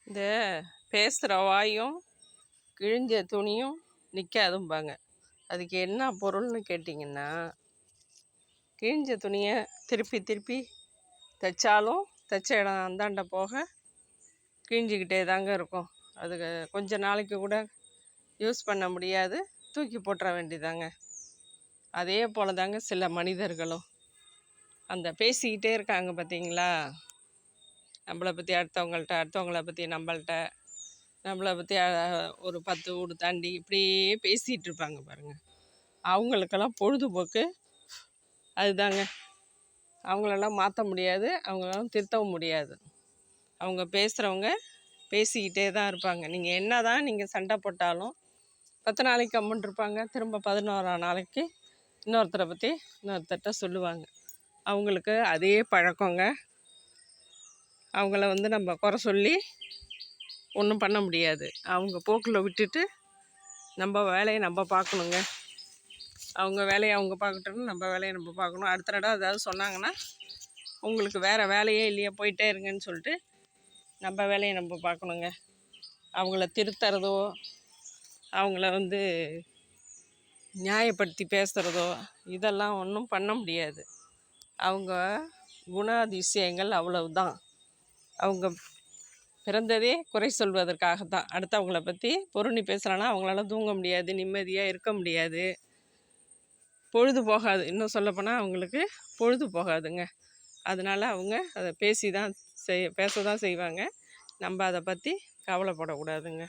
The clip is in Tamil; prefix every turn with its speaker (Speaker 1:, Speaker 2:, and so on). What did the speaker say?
Speaker 1: இந்த பேசுகிற வாயும் கிழிஞ்ச துணியும் நிற்காதும்பாங்க. அதுக்கு என்ன பொருள்னு கேட்டிங்கன்னா, கிழிஞ்ச துணியை திருப்பி திருப்பி தைச்சாலும் தைச்ச இடம் அந்தாண்ட போக கிழிஞ்சிக்கிட்டே தாங்க இருக்கும். அதுக்கு கொஞ்ச நாளைக்கு கூட யூஸ் பண்ண முடியாது, தூக்கி போட்டுற வேண்டியதாங்க. அதே போல் தாங்க சில மனிதர்களும் அந்த பேசிக்கிட்டே இருக்காங்க பார்த்தீங்களா, நம்மளை பற்றி அடுத்தவங்கள்ட்ட, அடுத்தவங்கள பற்றி நம்மள்கிட்ட, நம்மளை பற்றி ஒரு 10 வீடு தாண்டி இப்படியே பேசிகிட்டு இருப்பாங்க பாருங்கள். அவங்களுக்கெல்லாம் பொழுதுபோக்கு அதுதாங்க. அவங்களெல்லாம் மாற்ற முடியாது, அவங்களெல்லாம் திருத்தவும் முடியாது. அவங்க பேசுகிறவங்க பேசிக்கிட்டே தான் இருப்பாங்க. நீங்கள் என்ன தான் நீங்கள் சண்டை போட்டாலும் 10 நாளைக்கு கம்முன்னு இருப்பாங்க, திரும்ப 11ஆம் நாளைக்கு இன்னொருத்தரை பற்றி இன்னொருத்தர்கிட்ட சொல்லுவாங்க. அவங்களுக்கு அதே பழக்கங்க. அவங்கள நம்ம குறை சொல்லி ஒன்றும் பண்ண முடியாது. அவங்க போக்கில் விட்டுட்டு நம்ம வேலையை நம்ம பார்க்கணுங்க. அவங்க வேலையை அவங்க பார்க்கட்டணும், நம்ம வேலையை நம்ம பார்க்கணும். அடுத்த தடவை ஏதாவது சொன்னாங்கன்னா, உங்களுக்கு வேறு வேலையே இல்லையா, போயிட்டே இருங்கன்னு சொல்லிட்டு நம்ம வேலையை நம்ம பார்க்கணுங்க. அவங்கள திருத்துறதோ, அவங்கள நியாயப்படுத்தி பேசுகிறதோ இதெல்லாம் ஒன்றும் பண்ண முடியாது. அவங்க குணாதிசயங்கள் அவ்வளவுதான். அவங்க பிறந்ததே குறை சொல்வதற்காகத்தான். அடுத்தவங்கள பற்றி பொருணி பேசுகிறான்னா அவங்களால தூங்க முடியாது, நிம்மதியாக இருக்க முடியாது, பொழுது போகாது. இன்னும் சொல்லப்போனால் அவங்களுக்கு பொழுது போகாதுங்க. அதனால் அவங்க அதை பேச தான் செய்வாங்க. நம்ம அதை பற்றி கவலைப்படக்கூடாதுங்க.